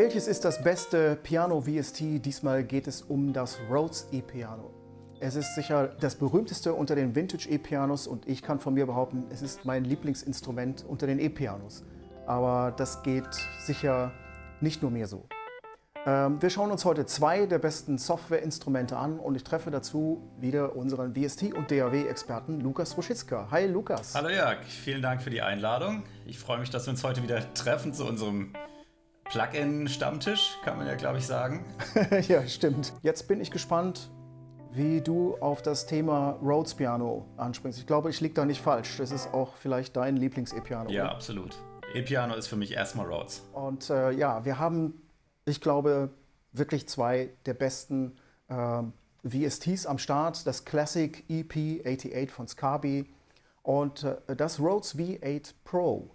Welches ist das beste Piano VST? Diesmal geht es um das Rhodes E-Piano. Es ist sicher das berühmteste unter den Vintage E-Pianos und ich kann von mir behaupten, es ist mein Lieblingsinstrument unter den E-Pianos. Aber das geht sicher nicht nur mir so. Wir schauen uns heute zwei der besten Softwareinstrumente an und ich treffe dazu wieder unseren VST- und DAW-Experten Lukas Ruschitzka. Hi Lukas. Hallo Jörg, vielen Dank für die Einladung. Ich freue mich, dass wir uns heute wieder treffen zu unserem Plugin-Stammtisch, kann man ja glaube ich sagen. Ja, stimmt. Jetzt bin ich gespannt, wie du auf das Thema Rhodes Piano anspringst. Ich glaube, ich liege da nicht falsch. Das ist auch vielleicht dein Lieblings-E-Piano. Ja, absolut. E-Piano ist für mich erstmal Rhodes. Und ja, wir haben, ich glaube, wirklich zwei der besten VSTs am Start. Das Classic EP88 von Scarby und das Rhodes V8 Pro,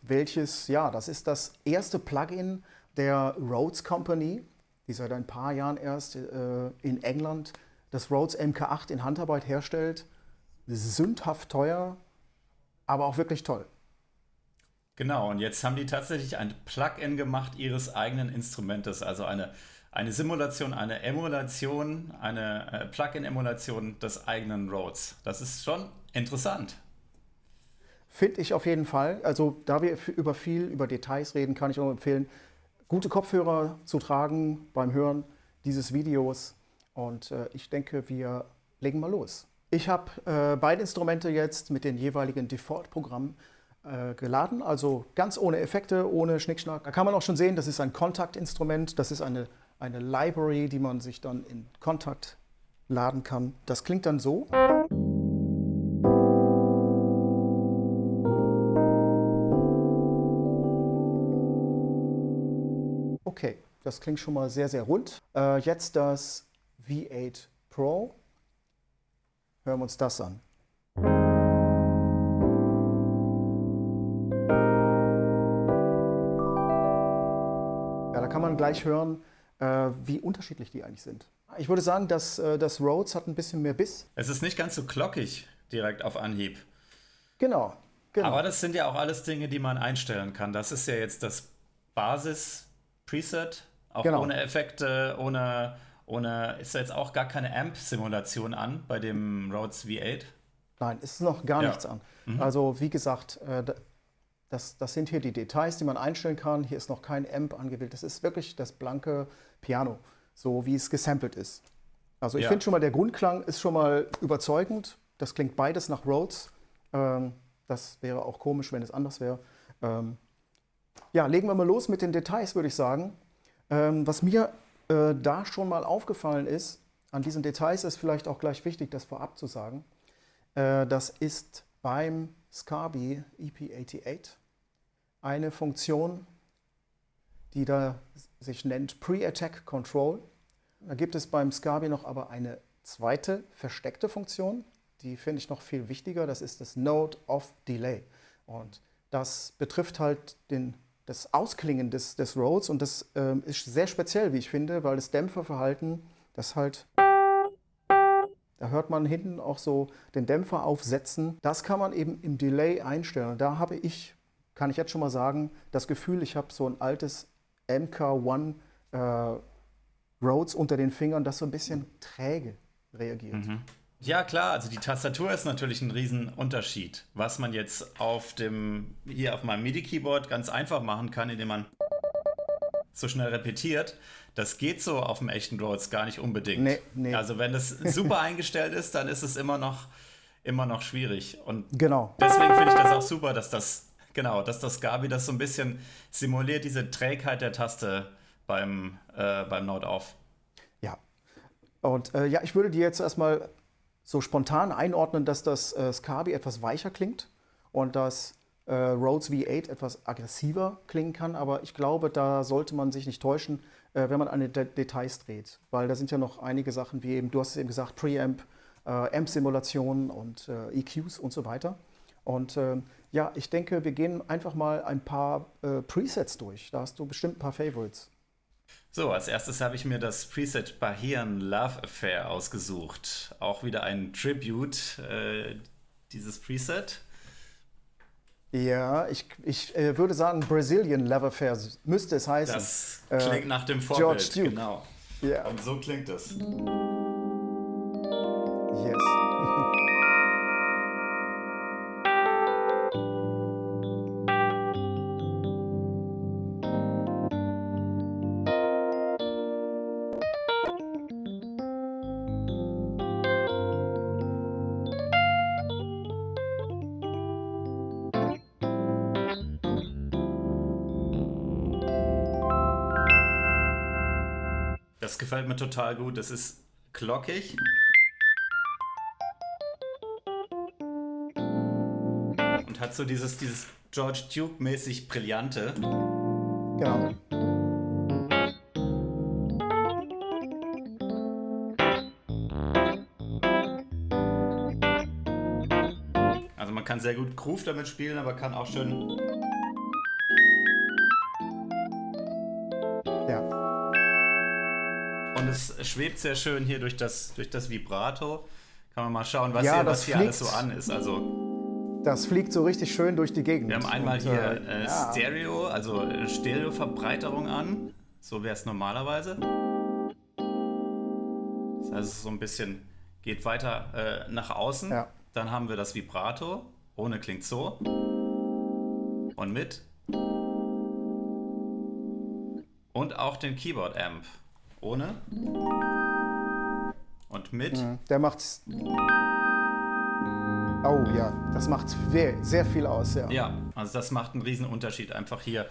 welches, ja, das ist das erste Plugin der Rhodes Company, die seit ein paar Jahren erst in England das Rhodes MK8 in Handarbeit herstellt. Sündhaft teuer, aber auch wirklich toll. Genau, und jetzt haben die tatsächlich ein Plugin gemacht ihres eigenen Instrumentes, also eine Simulation, eine Emulation, eine Plugin-Emulation des eigenen Rhodes. Das ist schon interessant. Finde ich auf jeden Fall. Also da wir über Details reden, kann ich auch empfehlen, gute Kopfhörer zu tragen beim Hören dieses Videos. Und ich denke, wir legen mal los. Ich habe beide Instrumente jetzt mit den jeweiligen Default-Programmen geladen, also ganz ohne Effekte, ohne Schnickschnack. Da kann man auch schon sehen, das ist ein Kontaktinstrument, das ist eine Library, die man sich dann in Kontakt laden kann. Das klingt dann so. Okay, das klingt schon mal sehr, sehr rund. Jetzt das V8 Pro. Hören wir uns das an. Ja, da kann man gleich hören, wie unterschiedlich die eigentlich sind. Ich würde sagen, dass das Rhodes hat ein bisschen mehr Biss. Es ist nicht ganz so glockig direkt auf Anhieb. Genau. Aber das sind ja auch alles Dinge, die man einstellen kann. Das ist ja jetzt das Basis-Preset, auch genau. Ohne Effekte, ist da jetzt auch gar keine Amp-Simulation an bei dem Rhodes V8? Nein, es ist noch gar nichts an. Also wie gesagt, das sind hier die Details, die man einstellen kann. Hier ist noch kein Amp angewählt. Das ist wirklich das blanke Piano, so wie es gesampelt ist. Also ich finde schon mal, der Grundklang ist schon mal überzeugend. Das klingt beides nach Rhodes. Das wäre auch komisch, wenn es anders wäre. Ja, legen wir mal los mit den Details, würde ich sagen. Was mir da schon mal aufgefallen ist, an diesen Details ist vielleicht auch gleich wichtig, das vorab zu sagen. Das ist beim Scarby EP88 eine Funktion, die da sich nennt Pre-Attack Control. Da gibt es beim Scarby noch aber eine zweite versteckte Funktion, die finde ich noch viel wichtiger, das ist das Node of Delay. Und das betrifft halt das Ausklingen des Rhodes und das ist sehr speziell, wie ich finde, weil das Dämpferverhalten, das halt, da hört man hinten auch so den Dämpfer aufsetzen. Das kann man eben im Delay einstellen. Und da habe ich, kann ich jetzt schon mal sagen, das Gefühl, ich habe so ein altes MK1 Rhodes unter den Fingern, das so ein bisschen träge reagiert. Ja klar, also die Tastatur ist natürlich ein Riesenunterschied. Was man jetzt hier auf meinem MIDI-Keyboard ganz einfach machen kann, indem man so schnell repetiert, das geht so auf dem echten Rhodes gar nicht unbedingt. Nee. Also wenn das super eingestellt ist, dann ist es immer noch schwierig. Und genau. Deswegen finde ich das auch super, dass das Scarby das so ein bisschen simuliert, diese Trägheit der Taste beim Node Off. Ja. Und ja, ich würde dir jetzt erstmal so spontan einordnen, dass das Scarby etwas weicher klingt und das Rhodes V8 etwas aggressiver klingen kann. Aber ich glaube, da sollte man sich nicht täuschen, wenn man an den Details dreht. Weil da sind ja noch einige Sachen, wie eben, du hast es eben gesagt, Preamp, Amp-Simulationen und EQs und so weiter. Und ja, ich denke, wir gehen einfach mal ein paar Presets durch. Da hast du bestimmt ein paar Favorites. So, als erstes habe ich mir das Preset Bahian Love Affair ausgesucht. Auch wieder ein Tribute, dieses Preset. Ja, ich würde sagen, Brazilian Love-Affair müsste es heißen. Das klingt nach dem George Vorbild, Duke. genau. Ja. Und so klingt es. Yes. Das gefällt mir total gut. Das ist glockig. Und hat so dieses George Duke-mäßig Brillante. Genau. Also man kann sehr gut Groove damit spielen, aber kann auch schön... Ja. Und es schwebt sehr schön hier durch das Vibrato. Kann man mal schauen, was Ja, hier fliegt, alles so an ist. Also, das fliegt so richtig schön durch die Gegend. wir haben einmal Und, hier ja. Stereo, also Stereoverbreiterung an. So wäre es normalerweise. Das heißt, es ist so ein bisschen geht weiter nach außen. Ja. Dann haben wir das Vibrato. Ohne klingt so. Und mit. Und auch den Keyboard Amp. Ohne. Und mit. Der macht's. Oh ja, das macht sehr viel aus, ja. Ja, also das macht einen riesen Unterschied einfach hier.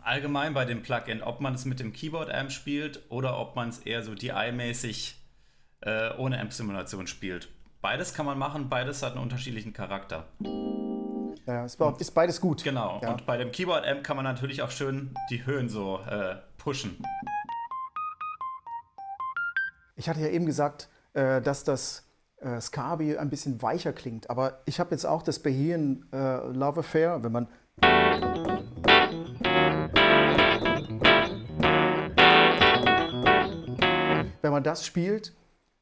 Allgemein bei dem Plugin, ob man es mit dem Keyboard Amp spielt oder ob man es eher so DI-mäßig ohne Amp-Simulation spielt. Beides kann man machen, beides hat einen unterschiedlichen Charakter. Ja, ist beides gut. Genau, Ja. und bei dem Keyboard Amp kann man natürlich auch schön die Höhen so pushen. Ich hatte ja eben gesagt, dass das Scarby ein bisschen weicher klingt, aber ich habe jetzt auch das Bohemian Love Affair, wenn man das spielt,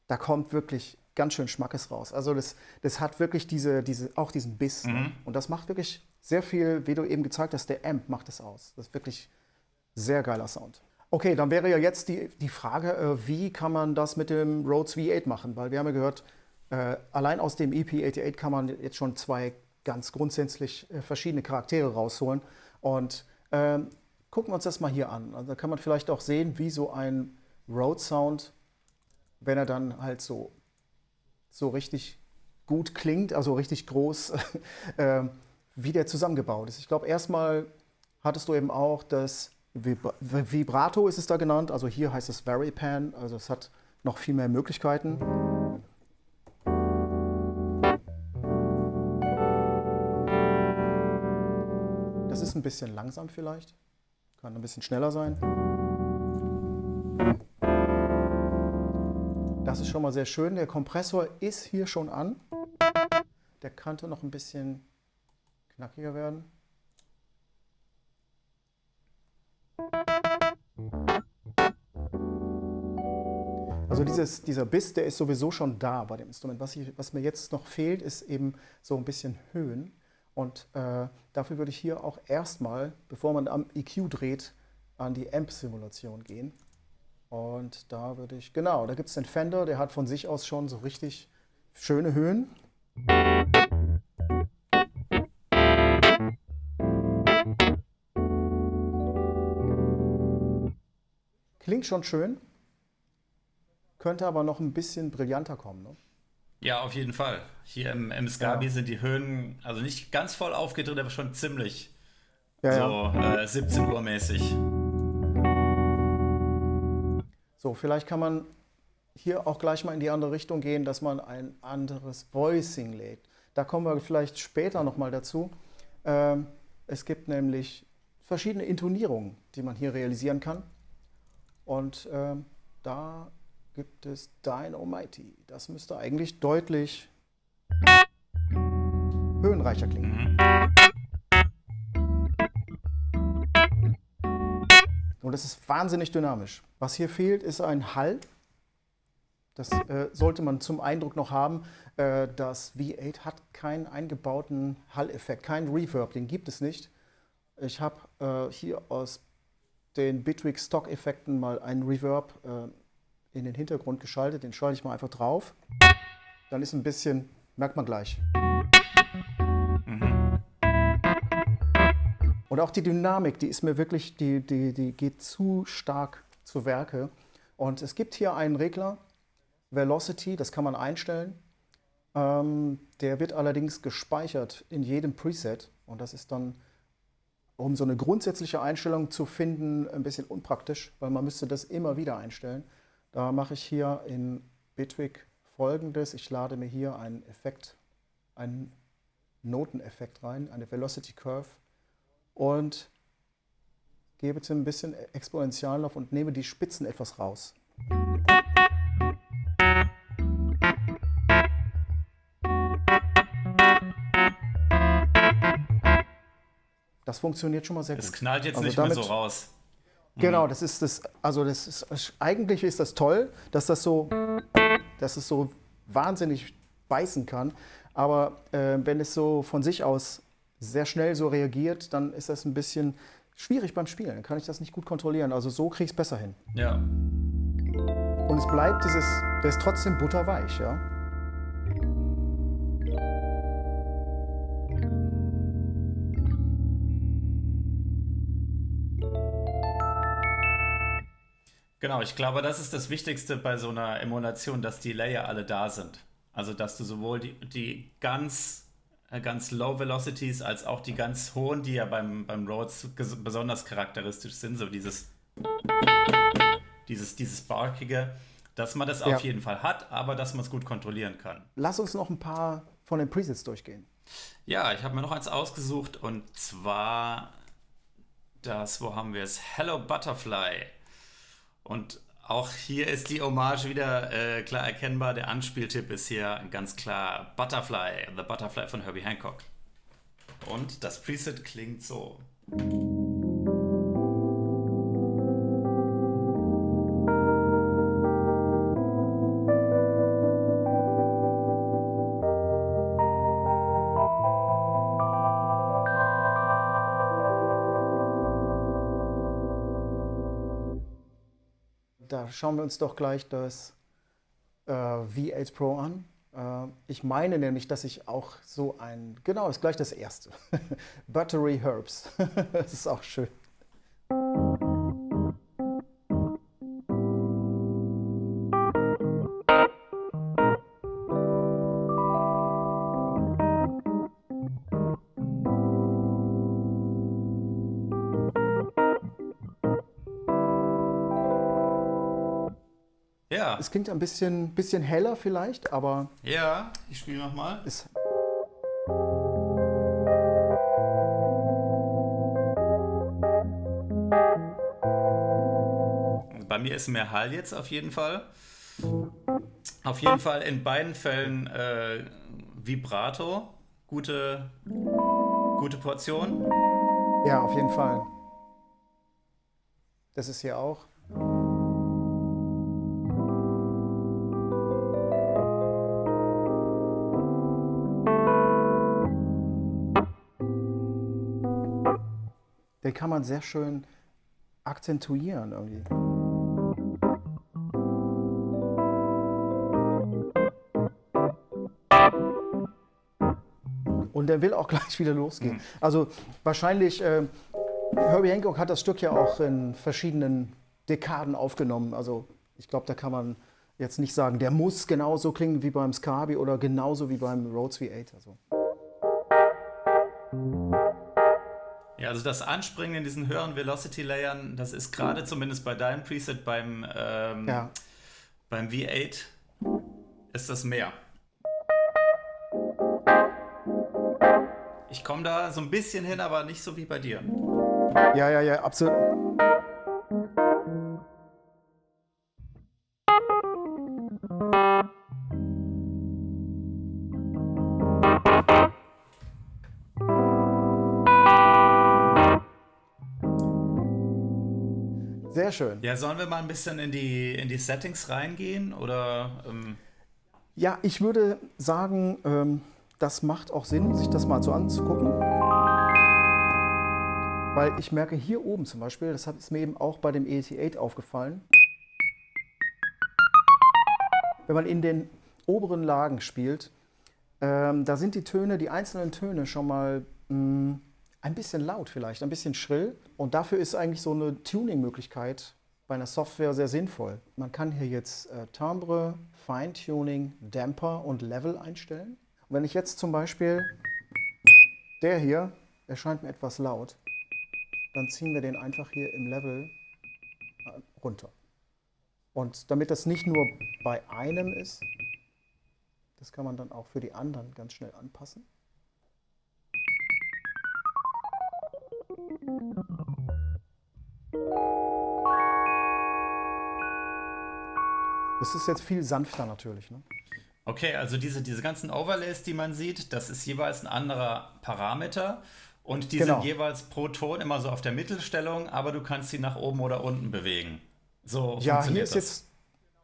da kommt wirklich ganz schön Schmackes raus. Also das hat wirklich auch diesen Biss. Ne? Und das macht wirklich sehr viel, wie du eben gezeigt hast, der Amp macht es aus. Das ist wirklich sehr geiler Sound. Okay, dann wäre ja jetzt die Frage, wie kann man das mit dem Rhodes V8 machen? Weil wir haben ja gehört, allein aus dem EP88 kann man jetzt schon zwei ganz grundsätzlich verschiedene Charaktere rausholen. Und gucken wir uns das mal hier an. Also da kann man vielleicht auch sehen, wie so ein Rhodes-Sound, wenn er dann halt so richtig gut klingt, also richtig groß, wie der zusammengebaut ist. Ich glaube, erstmal hattest du eben auch das Vibrato, ist es da genannt. Also hier heißt es Varipan, also es hat noch viel mehr Möglichkeiten. Das ist ein bisschen langsam vielleicht, kann ein bisschen schneller sein. Das ist schon mal sehr schön. Der Kompressor ist hier schon an. Der könnte noch ein bisschen knackiger werden. Also dieser Biss, der ist sowieso schon da bei dem Instrument. Was mir jetzt noch fehlt, ist eben so ein bisschen Höhen. Und dafür würde ich hier auch erstmal, bevor man am EQ dreht, an die Amp-Simulation gehen. Und da würde ich, genau, da gibt es den Fender, der hat von sich aus schon so richtig schöne Höhen. Klingt schon schön, könnte aber noch ein bisschen brillanter kommen. Ne? Ja, auf jeden Fall. Hier im Scarby sind die Höhen, also nicht ganz voll aufgedreht, aber schon ziemlich 17 Uhr mäßig. So, vielleicht kann man hier auch gleich mal in die andere Richtung gehen, dass man ein anderes Voicing legt. Da kommen wir vielleicht später nochmal dazu. Es gibt nämlich verschiedene Intonierungen, die man hier realisieren kann. Und da gibt es Dynamite. Das müsste eigentlich deutlich höhenreicher klingen. Und es ist wahnsinnig dynamisch. Was hier fehlt, ist ein Hall. Das sollte man zum Eindruck noch haben. Das V8 hat keinen eingebauten Hall-Effekt, keinen Reverb, den gibt es nicht. Ich habe hier aus den Bitwig Stock-Effekten mal einen Reverb in den Hintergrund geschaltet. Den schalte ich mal einfach drauf. Dann ist ein bisschen, merkt man gleich. Und auch die Dynamik, die ist mir wirklich, die geht zu stark zu Werke. Und es gibt hier einen Regler, Velocity, das kann man einstellen. Der wird allerdings gespeichert in jedem Preset. Und das ist dann, um so eine grundsätzliche Einstellung zu finden, ein bisschen unpraktisch, weil man müsste das immer wieder einstellen. Da mache ich hier in Bitwig Folgendes. Ich lade mir hier einen Effekt, einen Noteneffekt rein, eine Velocity Curve und gebe jetzt ein bisschen Exponentiallauf und nehme die Spitzen etwas raus. Das funktioniert schon mal sehr gut. Es knallt jetzt also nicht damit, mehr so raus. Genau, das ist das. Also eigentlich ist das toll, dass es so wahnsinnig beißen kann. Aber wenn es so von sich aus sehr schnell so reagiert, dann ist das ein bisschen schwierig beim Spielen. Dann kann ich das nicht gut kontrollieren. Also so kriege ich es besser hin. Ja. Und es bleibt der ist trotzdem butterweich, ja. Genau, ich glaube, das ist das Wichtigste bei so einer Emulation, dass die Layer alle da sind. Also, dass du sowohl die ganz Low Velocities als auch die ganz hohen, die ja beim Rhodes besonders charakteristisch sind, so dieses Barkige, dass man das auf jeden Fall hat, aber dass man es gut kontrollieren kann. Lass uns noch ein paar von den Presets durchgehen. Ja, ich habe mir noch eins ausgesucht und zwar wo haben wir es? Hello Butterfly. Und auch hier ist die Hommage wieder klar erkennbar. Der Anspieltipp ist hier ganz klar Butterfly, The Butterfly von Herbie Hancock. Und das Preset klingt so. Da schauen wir uns doch gleich das V8 Pro an. Ich meine nämlich, dass ich auch so genau, ist gleich das erste. Buttery Herbs. Das ist auch schön. Ja. Es klingt ein bisschen heller vielleicht, aber... Ja, ich spiele nochmal. Bei mir ist mehr Hall jetzt auf jeden Fall. Auf jeden Fall in beiden Fällen Vibrato. Gute Portion. Ja, auf jeden Fall. Das ist hier auch. Den kann man sehr schön akzentuieren irgendwie. Und der will auch gleich wieder losgehen. Also wahrscheinlich, Herbie Hancock hat das Stück ja auch in verschiedenen Dekaden aufgenommen. Also ich glaube, da kann man jetzt nicht sagen, der muss genauso klingen wie beim Scarby oder genauso wie beim Rhodes V8. Also. Ja, also das Anspringen in diesen höheren Velocity-Layern, das ist gerade zumindest bei deinem Preset beim V8 ist das mehr. Ich komme da so ein bisschen hin, aber nicht so wie bei dir. Ja, absolut. Sehr Sehr schön. Ja, sollen wir mal ein bisschen in die Settings reingehen? Oder, Ja, ich würde sagen, das macht auch Sinn, sich das mal so anzugucken. Weil ich merke hier oben zum Beispiel, das ist mir eben auch bei dem ET8 aufgefallen, wenn man in den oberen Lagen spielt, da sind die Töne, die einzelnen Töne schon mal ein bisschen laut vielleicht, ein bisschen schrill. Und dafür ist eigentlich so eine Tuning-Möglichkeit bei einer Software sehr sinnvoll. Man kann hier jetzt Timbre, Feintuning, Damper und Level einstellen. Und wenn ich jetzt zum Beispiel, der hier erscheint mir etwas laut, dann ziehen wir den einfach hier im Level runter. Und damit das nicht nur bei einem ist, das kann man dann auch für die anderen ganz schnell anpassen. Das ist jetzt viel sanfter natürlich. Ne? okay, also diese ganzen Overlays, die man sieht, das ist jeweils ein anderer Parameter. Und die sind Genau. jeweils pro Ton immer so auf der Mittelstellung, aber du kannst sie nach oben oder unten bewegen. So Ja, hier funktioniert ist das. jetzt,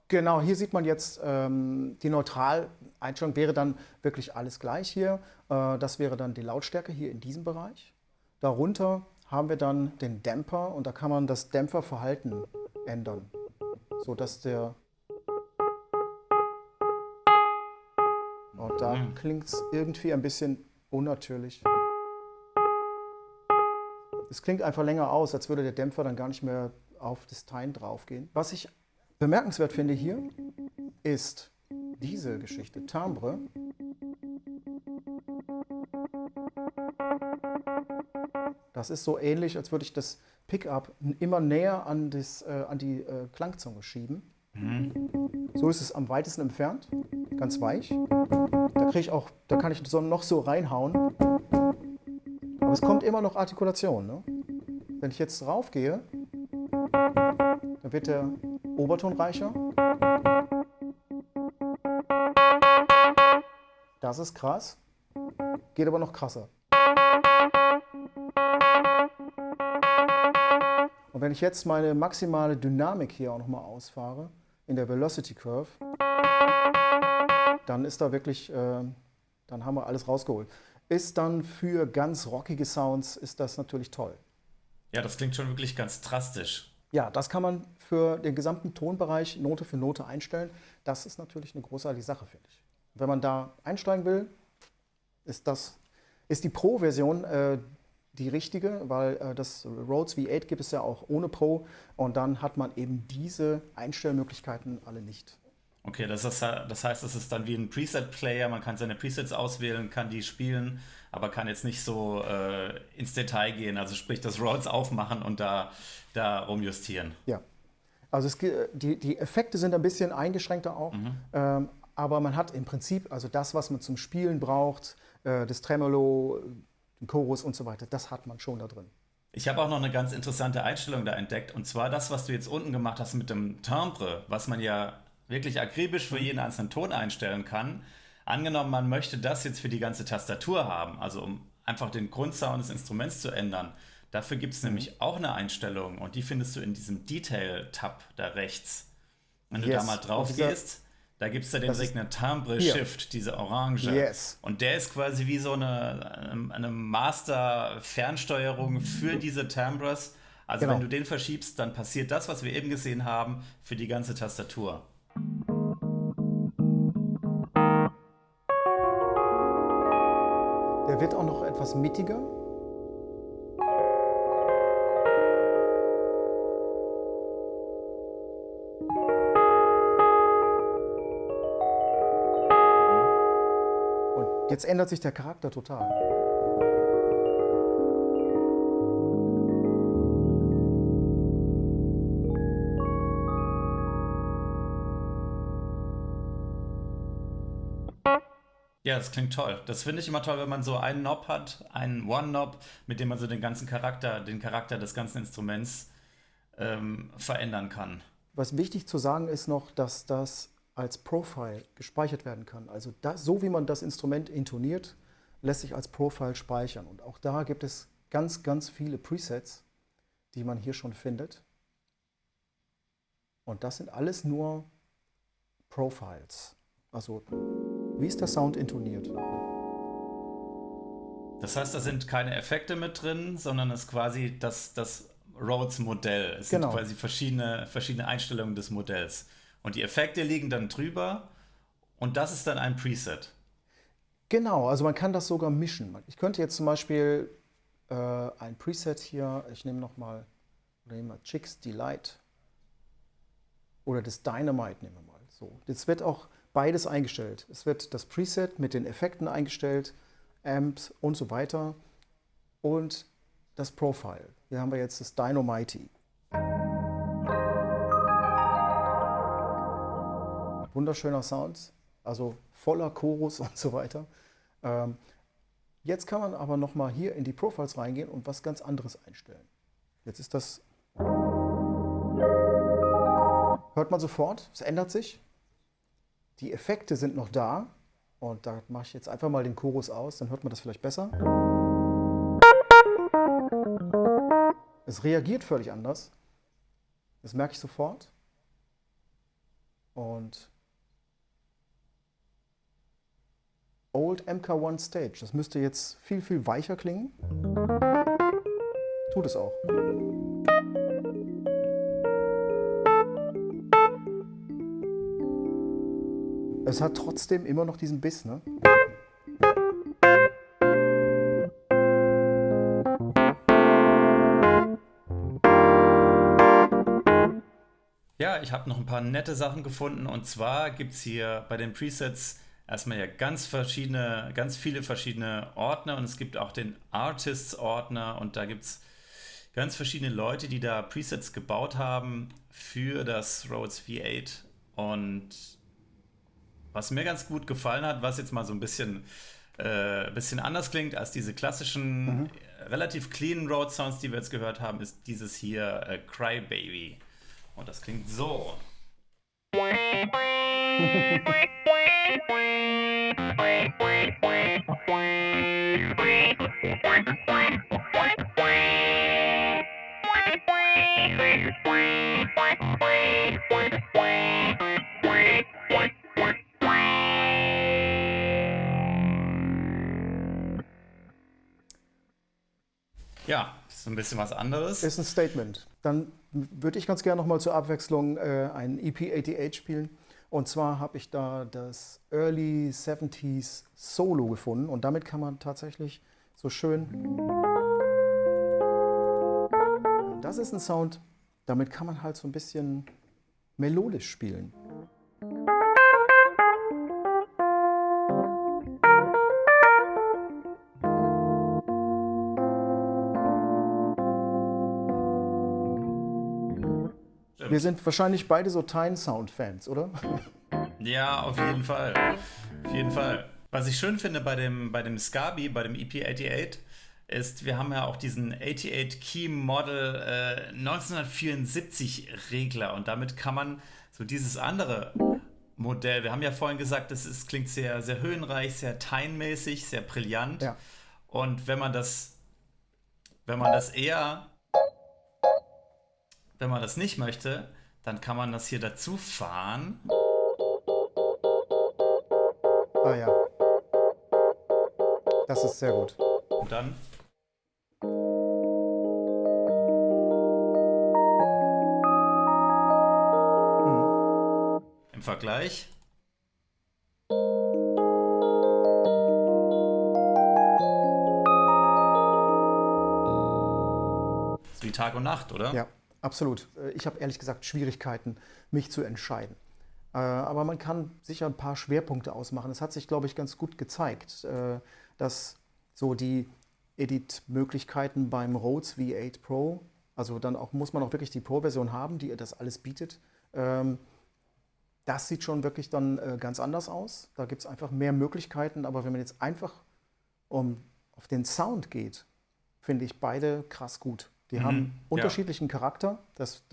genau, hier sieht man jetzt, die Neutraleinstellung wäre dann wirklich alles gleich hier. Das wäre dann die Lautstärke hier in diesem Bereich. Darunter haben wir dann den Dämper und da kann man das Dämpferverhalten ändern, sodass der, und da klingt es irgendwie ein bisschen unnatürlich. Es klingt einfach länger aus, als würde der Dämpfer dann gar nicht mehr auf das Tine draufgehen. Was ich bemerkenswert finde hier, ist diese Geschichte, Timbre. Das ist so ähnlich, als würde ich das Pickup immer näher an die Klangzunge schieben. So ist es am weitesten entfernt, ganz weich. Da kann ich noch so reinhauen. Aber es kommt immer noch Artikulation. Ne? Wenn ich jetzt drauf gehe, dann wird der Oberton reicher. Das ist krass. Geht aber noch krasser. Und wenn ich jetzt meine maximale Dynamik hier auch nochmal ausfahre, in der Velocity Curve, dann ist da wirklich, dann haben wir alles rausgeholt. Ist dann für ganz rockige Sounds, ist das natürlich toll. Ja, das klingt schon wirklich ganz drastisch. Ja, das kann man für den gesamten Tonbereich Note für Note einstellen. Das ist natürlich eine großartige Sache, finde ich. Wenn man da einsteigen will, ist die Pro-Version die richtige, weil das Rhodes V8 gibt es ja auch ohne Pro und dann hat man eben diese Einstellmöglichkeiten alle nicht. Okay, das heißt, es ist dann wie ein Preset-Player. Man kann seine Presets auswählen, kann die spielen, aber kann jetzt nicht so ins Detail gehen. Also sprich, das Rhodes aufmachen und da rumjustieren. Ja, also die Effekte sind ein bisschen eingeschränkter auch, aber man hat im Prinzip, also das, was man zum Spielen braucht, das Tremolo, den Chorus und so weiter, das hat man schon da drin. Ich habe auch noch eine ganz interessante Einstellung da entdeckt. Und zwar das, was du jetzt unten gemacht hast mit dem Timbre, was man ja wirklich akribisch für jeden einzelnen Ton einstellen kann. Angenommen, man möchte das jetzt für die ganze Tastatur haben, also um einfach den Grundsound des Instruments zu ändern. Dafür gibt es nämlich auch eine Einstellung und die findest du in diesem Detail-Tab da rechts. Wenn du da mal drauf gehst, da gibt es da den Regner Timbre Shift, diese Orange. Yes. Und der ist quasi wie so eine Master-Fernsteuerung für diese Timbres. Also Genau. wenn du den verschiebst, dann passiert das, was wir eben gesehen haben, für die ganze Tastatur. Der wird auch noch etwas mittiger. Und jetzt ändert sich der Charakter total. Ja, das klingt toll. Das finde ich immer toll, wenn man so einen Knob hat, einen One-Knob, mit dem man so den Charakter des ganzen Instruments verändern kann. Was wichtig zu sagen ist noch, dass das als Profile gespeichert werden kann. Also so wie man das Instrument intoniert, lässt sich als Profile speichern. Und auch da gibt es ganz, ganz viele Presets, die man hier schon findet. Und das sind alles nur Profiles. Also, wie ist der Sound intoniert? Das heißt, da sind keine Effekte mit drin, sondern es ist quasi das Rhodes-Modell. Es sind quasi verschiedene Einstellungen des Modells. Und die Effekte liegen dann drüber und das ist dann ein Preset. Genau, also man kann das sogar mischen. Ich könnte jetzt zum Beispiel ein Preset hier, ich nehme mal Chicks Delight oder das Dynamite nehmen wir mal. So, jetzt wird auch beides eingestellt. Es wird das Preset mit den Effekten eingestellt, Amps und so weiter und das Profile. Hier haben wir jetzt das Dynamite. Wunderschöner Sound, also voller Chorus und so weiter. Jetzt kann man aber noch mal hier in die Profiles reingehen und was ganz anderes einstellen. Jetzt ist das, hört man sofort, es ändert sich. Die Effekte sind noch da und da mache ich jetzt einfach mal den Chorus aus, dann hört man das vielleicht besser. Es reagiert völlig anders. Das merke ich sofort. Und Old MK1 Stage, das müsste jetzt viel, viel weicher klingen. Tut es auch. Es hat trotzdem immer noch diesen Biss, ne? Ja, ich habe noch ein paar nette Sachen gefunden und zwar gibt es hier bei den Presets erstmal ja ganz viele verschiedene Ordner und es gibt auch den Artists-Ordner und da gibt es ganz verschiedene Leute, die da Presets gebaut haben für das Rhodes V8 und was mir ganz gut gefallen hat, was jetzt mal so ein bisschen anders klingt als diese klassischen, relativ cleanen Rhodes-Sounds, die wir jetzt gehört haben, ist dieses hier Cry Baby. Und das klingt so. Ja, ist ein bisschen was anderes. Ist ein Statement. Dann würde ich ganz gerne noch mal zur Abwechslung ein EP88 spielen. Und zwar habe ich da das Early 70s Solo gefunden. Und damit kann man tatsächlich so schön... Das ist ein Sound, damit kann man halt so ein bisschen melodisch spielen. Wir sind wahrscheinlich beide so Tyne-Sound-Fans, oder? Ja, auf jeden Fall. Auf jeden Fall. Was ich schön finde bei dem Scabi, bei dem EP88, ist, wir haben ja auch diesen 88 Key Model 1974 Regler und damit kann man so dieses andere Modell, wir haben ja vorhin gesagt, klingt sehr, sehr höhenreich, sehr Tyne-mäßig, sehr brillant. Ja. Und wenn man das nicht möchte, dann kann man das hier dazu fahren. Ah ja. Das ist sehr gut. Und dann im Vergleich. Ist wie Tag und Nacht, oder? Ja, absolut. Ich habe ehrlich gesagt Schwierigkeiten, mich zu entscheiden. Aber man kann sicher ein paar Schwerpunkte ausmachen. Es hat sich, glaube ich, ganz gut gezeigt, dass so die Edit-Möglichkeiten beim Rhodes V8 Pro, also dann auch muss man auch wirklich die Pro-Version haben, die das alles bietet. Das sieht schon wirklich dann ganz anders aus. Da gibt es einfach mehr Möglichkeiten. Aber wenn man jetzt einfach auf den Sound geht, finde ich beide krass gut. Die haben unterschiedlichen Charakter. Das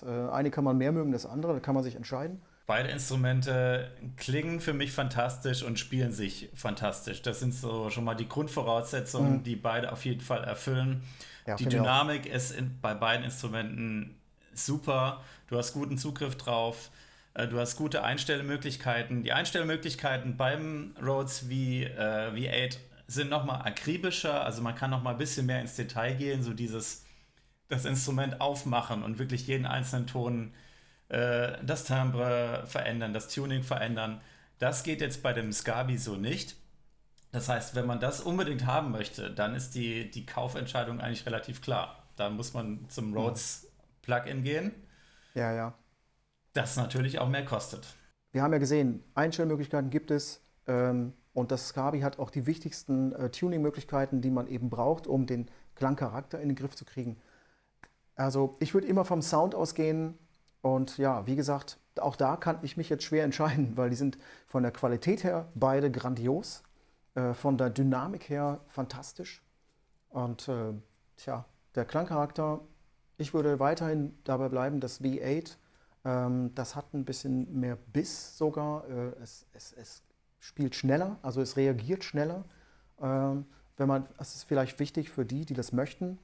eine kann man mehr mögen, das andere, da kann man sich entscheiden. Beide Instrumente klingen für mich fantastisch und spielen sich fantastisch. Das sind so schon mal die Grundvoraussetzungen, die beide auf jeden Fall erfüllen. Ja, die Dynamik ist bei beiden Instrumenten super, du hast guten Zugriff drauf, du hast gute Einstellmöglichkeiten. Die Einstellmöglichkeiten beim Rhodes V8 sind nochmal akribischer, also man kann nochmal ein bisschen mehr ins Detail gehen, so das Instrument aufmachen und wirklich jeden einzelnen Ton, das Timbre verändern, das Tuning verändern. Das geht jetzt bei dem Scabi so nicht. Das heißt, wenn man das unbedingt haben möchte, dann ist die Kaufentscheidung eigentlich relativ klar. Da muss man zum Rhodes Plugin gehen, Ja, ja. das natürlich auch mehr kostet. Wir haben ja gesehen, Einstellmöglichkeiten gibt es und das Scabi hat auch die wichtigsten Tuning-Möglichkeiten, die man eben braucht, um den Klangcharakter in den Griff zu kriegen. Also ich würde immer vom Sound ausgehen und ja, wie gesagt, auch da kann ich mich jetzt schwer entscheiden, weil die sind von der Qualität her beide grandios, von der Dynamik her fantastisch und der Klangcharakter, ich würde weiterhin dabei bleiben, das V8, das hat ein bisschen mehr Biss sogar, es spielt schneller, also es reagiert schneller, das ist vielleicht wichtig für die, die das möchten.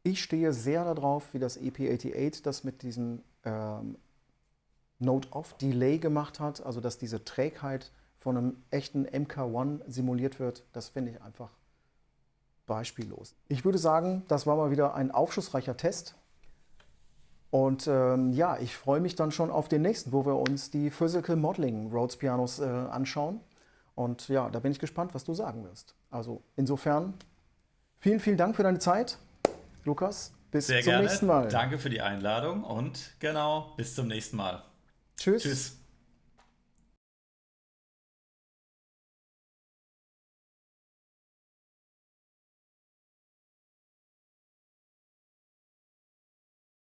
Ich stehe sehr darauf, wie das EP88 das mit diesem Note-Off-Delay gemacht hat, also dass diese Trägheit von einem echten MK1 simuliert wird. Das finde ich einfach beispiellos. Ich würde sagen, das war mal wieder ein aufschlussreicher Test. Und ich freue mich dann schon auf den nächsten, wo wir uns die Physical Modeling Rhodes Pianos anschauen. Und ja, da bin ich gespannt, was du sagen wirst. Also insofern, vielen, vielen Dank für deine Zeit. Lukas, bis Sehr zum gerne. nächsten Mal. Danke für die Einladung und genau, bis zum nächsten Mal. Tschüss. Tschüss.